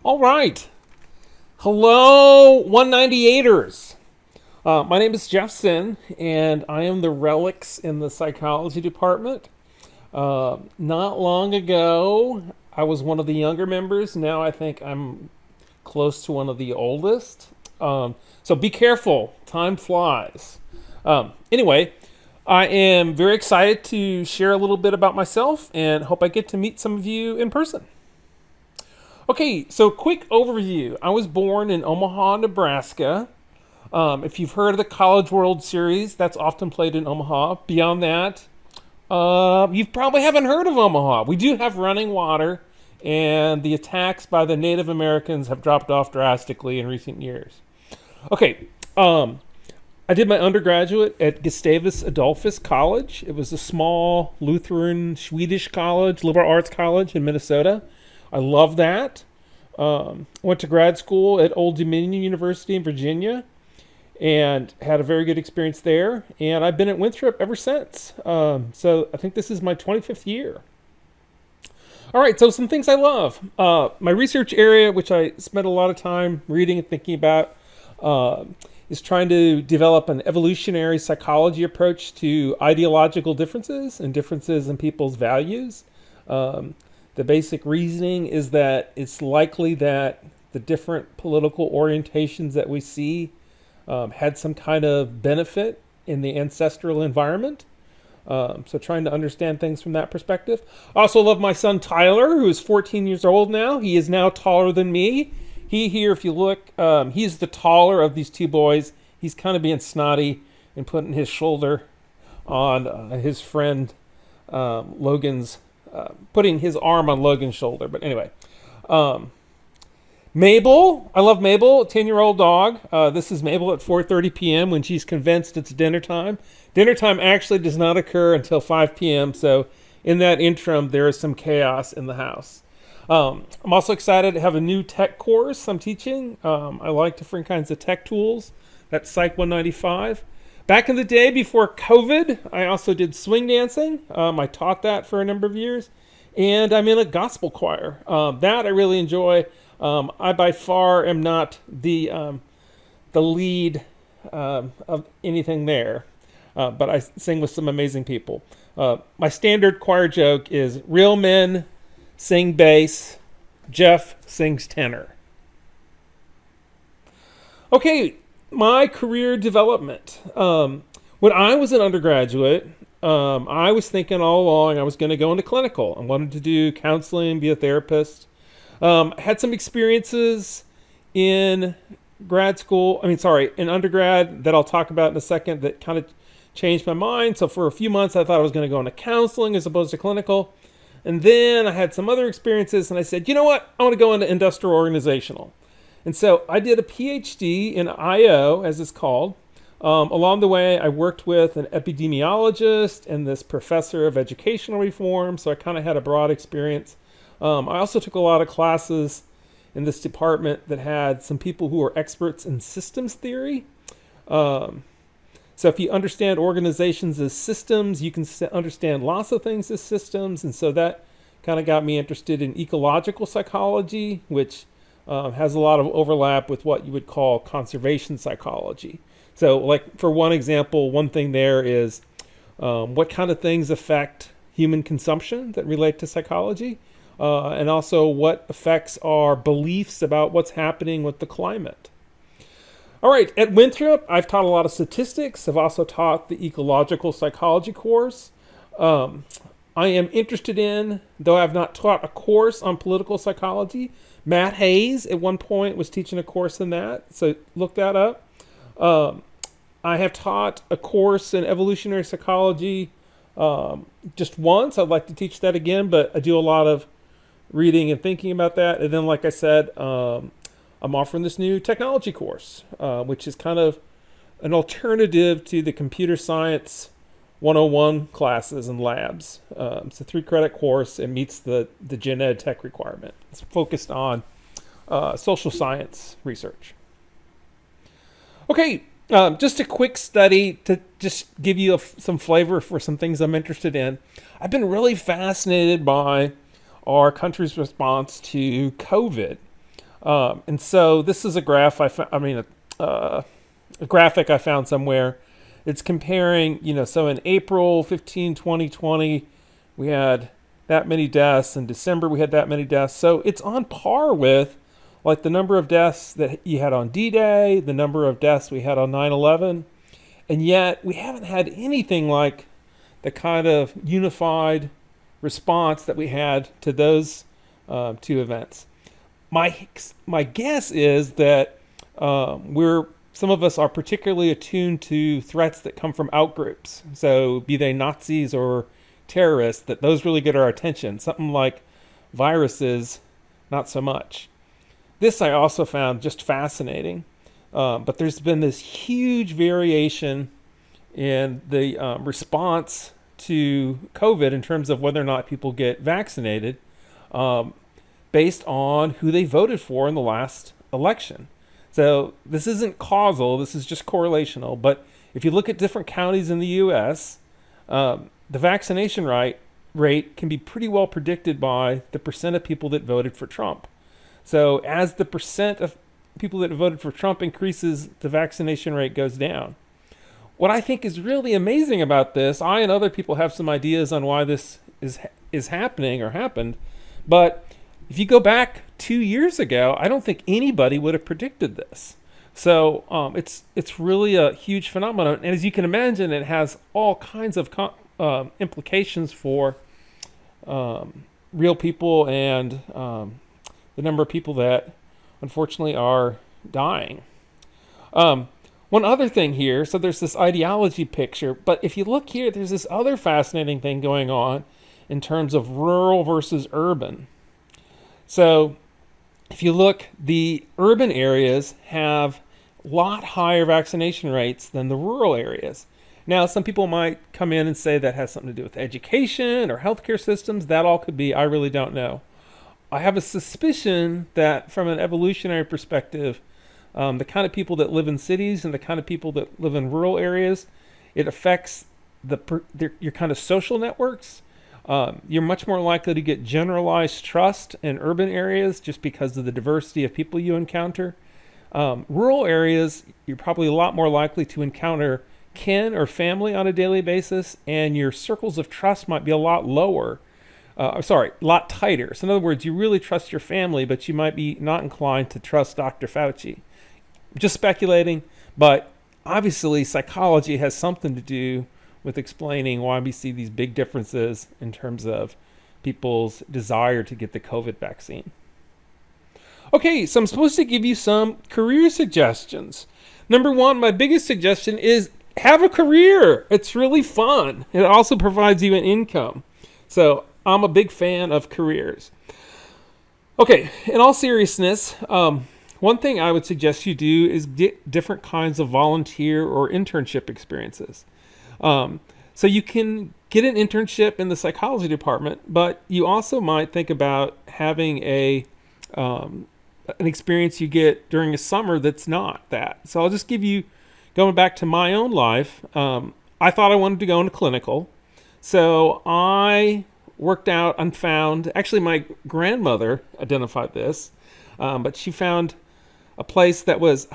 All right. Hello, 198ers. My name is Jeff Sinn, and I am the relics in the psychology department. Not long ago, I was one of the younger members. Now I think I'm close to one of the oldest. So be careful. Time flies. Anyway, I am very excited to share a little bit about myself and hope I get to meet some of you in person. Okay, so quick overview. I was born in Omaha, Nebraska. If you've heard of the College World Series, that's often played in Omaha. Beyond that, you probably haven't heard of Omaha. We do have running water, and the attacks by the Native Americans have dropped off drastically in recent years. Okay, I did my undergraduate at Gustavus Adolphus College. It was a small Lutheran Swedish college, liberal arts college in Minnesota. I love that. Went to grad school at Old Dominion University in Virginia and had a very good experience there. And I've been at Winthrop ever since. So I think this is my 25th year. All right, so some things I love. My research area, which I spent a lot of time reading and thinking about, is trying to develop an evolutionary psychology approach to ideological differences and differences in people's values. The basic reasoning is that it's likely that the different political orientations that we see had some kind of benefit in the ancestral environment. So trying to understand things from that perspective. I also love my son Tyler, who is 14 years old now. He is now taller than me. He here, if you look, he's the taller of these two boys. He's kind of being snotty and putting his shoulder on his friend Logan's, putting his arm on Logan's shoulder. But anyway, Mabel, I love Mabel, a 10-year-old dog. This is Mabel at 4:30 p.m. when she's convinced it's dinner time. Dinner time actually does not occur until 5 p.m. So in that interim, there is some chaos in the house. I'm also excited to have a new tech course I'm teaching. I like different kinds of tech tools. That's PSYC 195. Back in the day before COVID, I also did swing dancing. I taught that for a number of years. And I'm in a gospel choir. That I really enjoy. I by far am not the lead of anything there. But I sing with some amazing people. My standard choir joke is real men sing bass, Jeff sings tenor. Okay, my career development. When I was an undergraduate, I was thinking all along I was going to go into clinical. I wanted to do counseling, be a therapist. Had some experiences in in undergrad that I'll talk about in a second that kind of changed my mind. So for a few months, I thought I was going to go into counseling as opposed to clinical. And then I had some other experiences and I said, you know what? I want to go into industrial organizational. And so I did a PhD in IO, as it's called. Along the way, I worked with an epidemiologist and this professor of educational reform. So I kind of had a broad experience. I also took a lot of classes in this department that had some people who are experts in systems theory. So if you understand organizations as systems, you can understand lots of things as systems. And so that kind of got me interested in ecological psychology, which has a lot of overlap with what you would call conservation psychology. So like for one example, one thing there is what kind of things affect human consumption that relate to psychology, and also what affects our beliefs about what's happening with the climate. All right, at Winthrop, I've taught a lot of statistics. I've also taught the ecological psychology course. I am interested in, though I've not taught a course on political psychology, Matt Hayes at one point was teaching a course in that, so look that up. I have taught a course in evolutionary psychology just once. I'd like to teach that again, but I do a lot of reading and thinking about that. And then, like I said, I'm offering this new technology course, which is kind of an alternative to the computer science 101 classes and labs. It's a 3-credit course. It meets the gen ed tech requirement. It's focused on social science research. Okay, just a quick study to just give you some flavor for some things I'm interested in. I've been really fascinated by our country's response to COVID. And so this is a graph a graphic I found somewhere. It's comparing, so in April 15, 2020, we had that many deaths. In December, we had that many deaths. So it's on par with like the number of deaths that you had on D-Day, the number of deaths we had on 9/11. And yet we haven't had anything like the kind of unified response that we had to those two events. My guess is that some of us are particularly attuned to threats that come from outgroups. So be they Nazis or terrorists, that those really get our attention. Something like viruses, not so much. This I also found just fascinating. But there's been this huge variation in the response to COVID in terms of whether or not people get vaccinated based on who they voted for in the last election. So this isn't causal, this is just correlational. But if you look at different counties in the U.S., the vaccination rate can be pretty well predicted by the percent of people that voted for Trump. So as the percent of people that voted for Trump increases, the vaccination rate goes down. What I think is really amazing about this, I and other people have some ideas on why this is happening or happened, but if you go back 2 years ago, I don't think anybody would have predicted this. So it's really a huge phenomenon, and as you can imagine, it has all kinds of implications for real people and the number of people that unfortunately are dying. One other thing here, so there's this ideology picture, but if you look here, there's this other fascinating thing going on in terms of rural versus urban. So if you look, the urban areas have a lot higher vaccination rates than the rural areas. Now, some people might come in and say that has something to do with education or healthcare systems. That all could be. I really don't know. I have a suspicion that from an evolutionary perspective, the kind of people that live in cities and the kind of people that live in rural areas, it affects your kind of social networks. You're much more likely to get generalized trust in urban areas just because of the diversity of people you encounter. Rural areas, you're probably a lot more likely to encounter kin or family on a daily basis, and your circles of trust might be a lot lower. A lot tighter. So in other words, you really trust your family, but you might be not inclined to trust Dr. Fauci. Just speculating, but obviously psychology has something to do with explaining why we see these big differences in terms of people's desire to get the COVID vaccine. Okay, so I'm supposed to give you some career suggestions. Number one, my biggest suggestion is have a career. It's really fun. It also provides you an income. So I'm a big fan of careers. Okay, in all seriousness, one thing I would suggest you do is get different kinds of volunteer or internship experiences. So you can get an internship in the psychology department, but you also might think about having an experience you get during a summer that's not that. So I'll just give you, going back to my own life, I thought I wanted to go into clinical. So I worked out and found, actually my grandmother identified this, but she found a place that was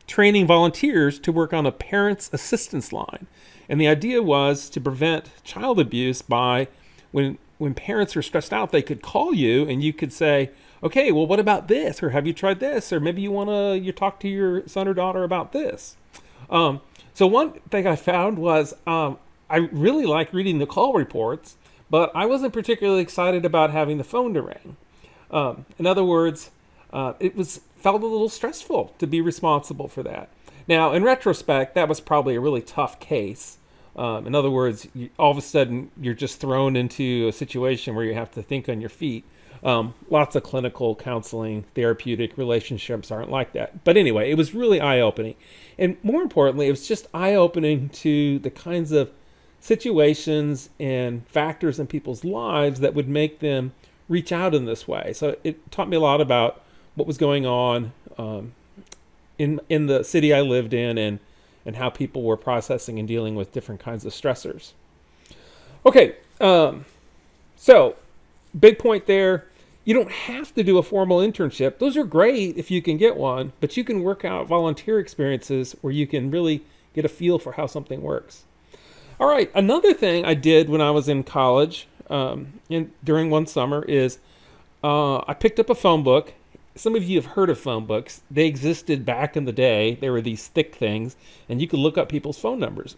training volunteers to work on a parents' assistance line. And the idea was to prevent child abuse by, when parents are stressed out, they could call you and you could say, okay, well, what about this? Or have you tried this? Or maybe you talk to your son or daughter about this. So one thing I found was I really like reading the call reports, but I wasn't particularly excited about having the phone to ring. In other words, it felt a little stressful to be responsible for that. Now, in retrospect, that was probably a really tough case. In other words, all of a sudden, you're just thrown into a situation where you have to think on your feet. Lots of clinical counseling, therapeutic relationships aren't like that. But anyway, it was really eye-opening. And more importantly, it was just eye-opening to the kinds of situations and factors in people's lives that would make them reach out in this way. So it taught me a lot about what was going on in the city I lived in and how people were processing and dealing with different kinds of stressors. Okay, so big point there. You don't have to do a formal internship. Those are great if you can get one, but you can work out volunteer experiences where you can really get a feel for how something works. All right, another thing I did when I was in college during one summer is I picked up a phone book. Some of you have heard of phone books. They existed back in the day. They were these thick things, and you could look up people's phone numbers.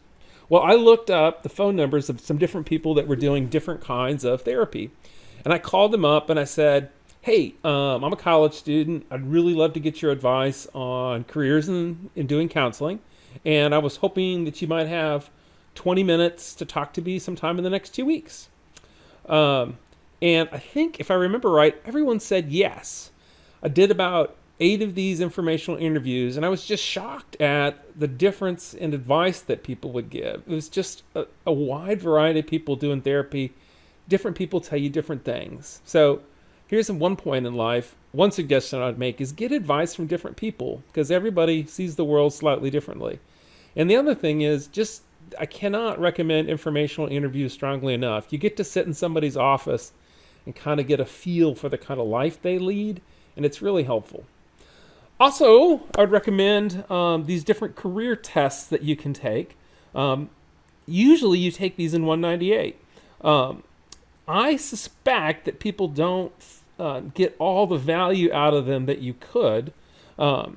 Well, I looked up the phone numbers of some different people that were doing different kinds of therapy. And I called them up and I said, hey, I'm a college student. I'd really love to get your advice on careers in doing counseling. And I was hoping that you might have 20 minutes to talk to me sometime in the next 2 weeks. And I think, if I remember right, everyone said yes. I did about 8 of these informational interviews, and I was just shocked at the difference in advice that people would give. It was just a wide variety of people doing therapy. Different people tell you different things. So here's one point in life. One suggestion I'd make is get advice from different people, because everybody sees the world slightly differently. And the other thing is I cannot recommend informational interviews strongly enough. You get to sit in somebody's office and kind of get a feel for the kind of life they lead, and it's really helpful. Also, I would recommend these different career tests that you can take. Usually you take these in 198. I suspect that people don't get all the value out of them that you could. At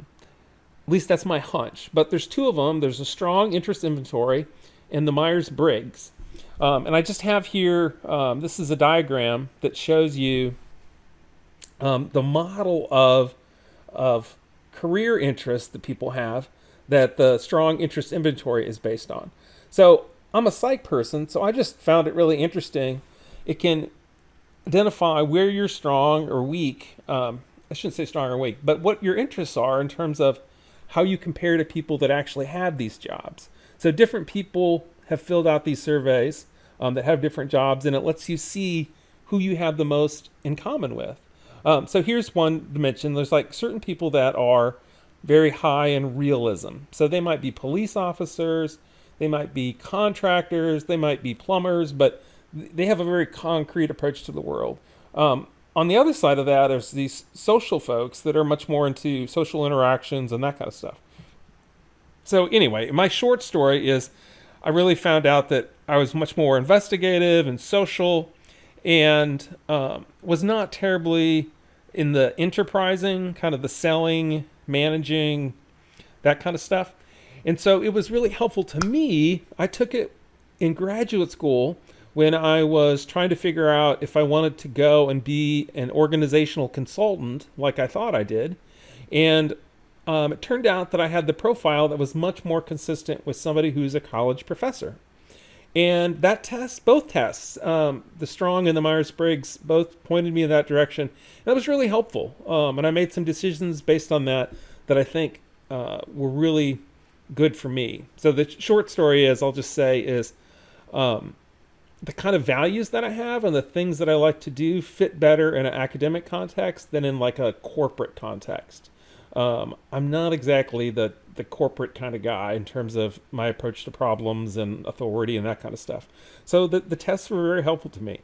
least that's my hunch. But there's 2 of them. There's a strong interest inventory and the Myers-Briggs. And I just have here, this is a diagram that shows you the model of career interest that people have that the strong interest inventory is based on. So I'm a psych person, so I just found it really interesting. It can identify where you're strong or weak. I shouldn't say strong or weak, but what your interests are in terms of how you compare to people that actually have these jobs. So different people have filled out these surveys that have different jobs, and it lets you see who you have the most in common with. So here's one dimension. There's like certain people that are very high in realism. So they might be police officers, they might be contractors, they might be plumbers, but they have a very concrete approach to the world. On the other side of that, there's these social folks that are much more into social interactions and that kind of stuff. So anyway, my short story is I really found out that I was much more investigative and social, and was not terribly in the enterprising, kind of the selling, managing, that kind of stuff. And so it was really helpful to me. I took it in graduate school when I was trying to figure out if I wanted to go and be an organizational consultant like I thought I did. And it turned out that I had the profile that was much more consistent with somebody who's a college professor. And that test, both tests, the Strong and the Myers-Briggs, both pointed me in that direction. And that was really helpful. And I made some decisions based on that I think were really good for me. So the short story is, I'll just say, is the kind of values that I have and the things that I like to do fit better in an academic context than in like a corporate context. I'm not exactly the corporate kind of guy in terms of my approach to problems and authority and that kind of stuff. So the tests were very helpful to me.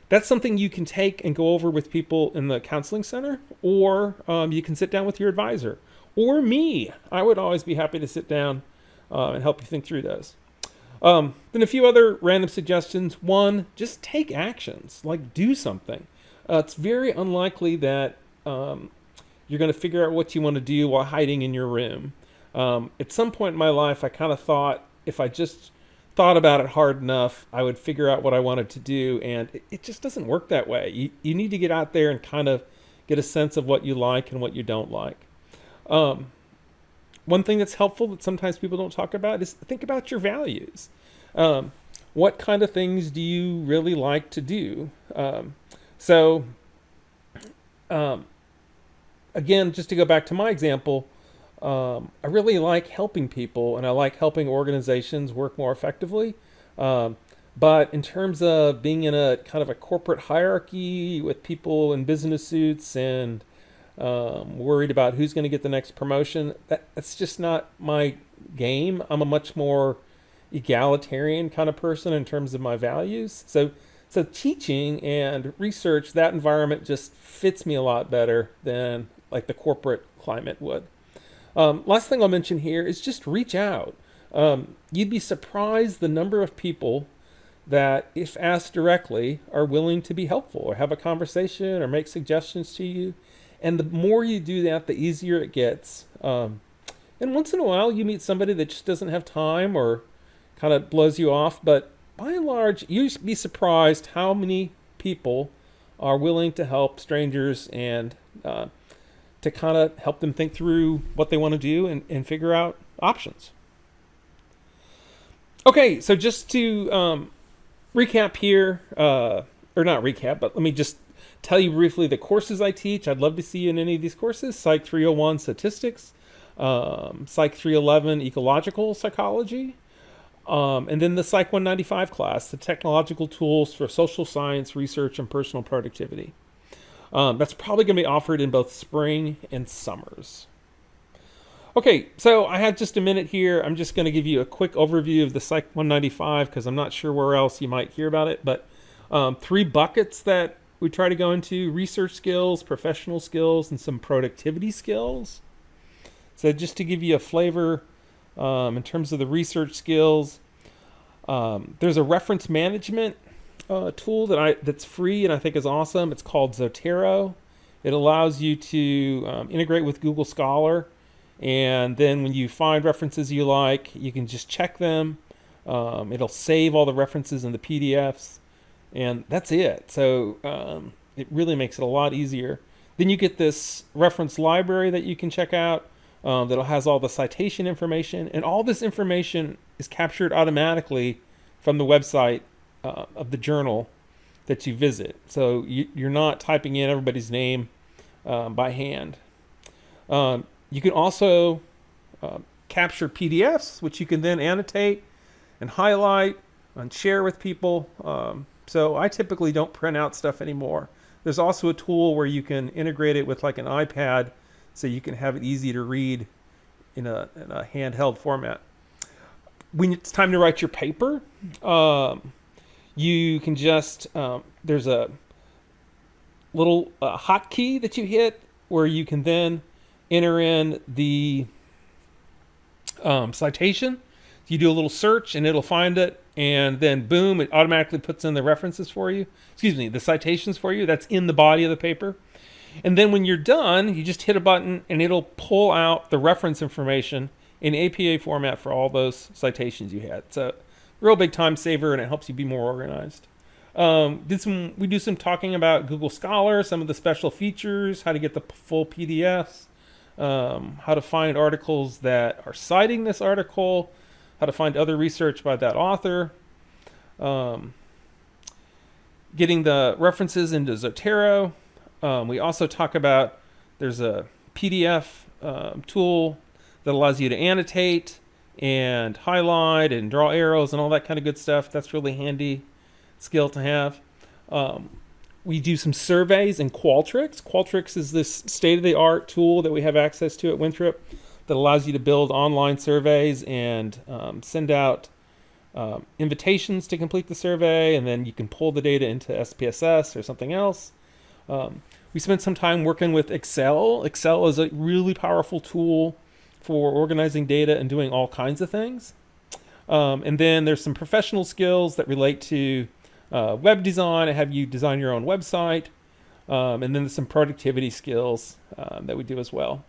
That's something you can take and go over with people in the counseling center, or you can sit down with your advisor, or me. I would always be happy to sit down and help you think through those. Then a few other random suggestions. One, just take actions, like do something. It's very unlikely that you're going to figure out what you want to do while hiding in your room. At some point in my life, I kind of thought if I just thought about it hard enough, I would figure out what I wanted to do, and it just doesn't work that way. You need to get out there and kind of get a sense of what you like and what you don't like. One thing that's helpful that sometimes people don't talk about is think about your values. What kind of things do you really like to do? Again, just to go back to my example, I really like helping people, and I like helping organizations work more effectively. But in terms of being in a kind of a corporate hierarchy with people in business suits and worried about who's going to get the next promotion, that's just not my game. I'm a much more egalitarian kind of person in terms of my values. So So teaching and research, that environment just fits me a lot better than like the corporate climate would. Last thing I'll mention here is just reach out. You'd be surprised the number of people that, if asked directly, are willing to be helpful or have a conversation or make suggestions to you. And the more you do that, the easier it gets. And once in a while, you meet somebody that just doesn't have time or kind of blows you off. But by and large, you'd be surprised how many people are willing to help strangers and to kind of help them think through what they want to do and figure out options. Okay, so just to recap here, or not recap, but let me just tell you briefly the courses I teach. I'd love to see you in any of these courses. Psych 301, Statistics, Psych 311, Ecological Psychology, and then the Psych 195 class, the Technological Tools for Social Science Research and Personal Productivity. That's probably going to be offered in both spring and summers. Okay, so I have just a minute here. I'm just going to give you a quick overview of the Psych 195 because I'm not sure where else you might hear about it. But 3 buckets that we try to go into: research skills, professional skills, and some productivity skills. So just to give you a flavor in terms of the research skills, there's a reference management tool that's free and I think is awesome. It's called Zotero. It allows you to integrate with Google Scholar. And then when you find references you like, you can just check them. It'll save all the references in the PDFs. And that's it. So it really makes it a lot easier. Then you get this reference library that you can check out that has all the citation information. And all this information is captured automatically from the website of the journal that you visit. So you're not typing in everybody's name by hand. You can also capture PDFs, which you can then annotate and highlight and share with people. So I typically don't print out stuff anymore. There's also a tool where you can integrate it with like an iPad so you can have it easy to read in a handheld format. When it's time to write your paper, you can just, there's a little hotkey that you hit where you can then enter in the citation. You do a little search and it'll find it, and then boom, it automatically puts in the references for you. The citations for you. That's in the body of the paper. And then when you're done, you just hit a button and it'll pull out the reference information in APA format for all those citations you had. So real big time saver, and it helps you be more organized. We do some talking about Google Scholar, some of the special features, how to get the full PDFs, how to find articles that are citing this article, how to find other research by that author, getting the references into Zotero. We also talk about, there's a PDF tool that allows you to annotate and highlight and draw arrows and all that kind of good stuff. That's really handy skill to have. We do some surveys in Qualtrics. Qualtrics is this state-of-the-art tool that we have access to at Winthrop that allows you to build online surveys and send out invitations to complete the survey, and then you can pull the data into SPSS or something else. We spent some time working with Excel. Excel is a really powerful tool for organizing data and doing all kinds of things. And then there's some professional skills that relate to web design. I have you design your own website. And then there's some productivity skills that we do as well.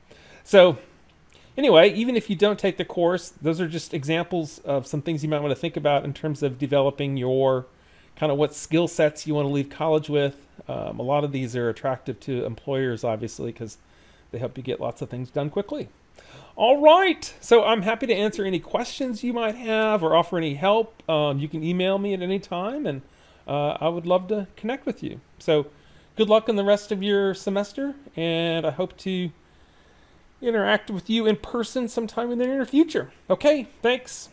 So anyway, even if you don't take the course, those are just examples of some things you might want to think about in terms of developing your kind of what skill sets you want to leave college with. A lot of these are attractive to employers, obviously, because they help you get lots of things done quickly. All right, so I'm happy to answer any questions you might have or offer any help. You can email me at any time, and I would love to connect with you. So good luck in the rest of your semester, and I hope to interact with you in person sometime in the near future. Okay, thanks.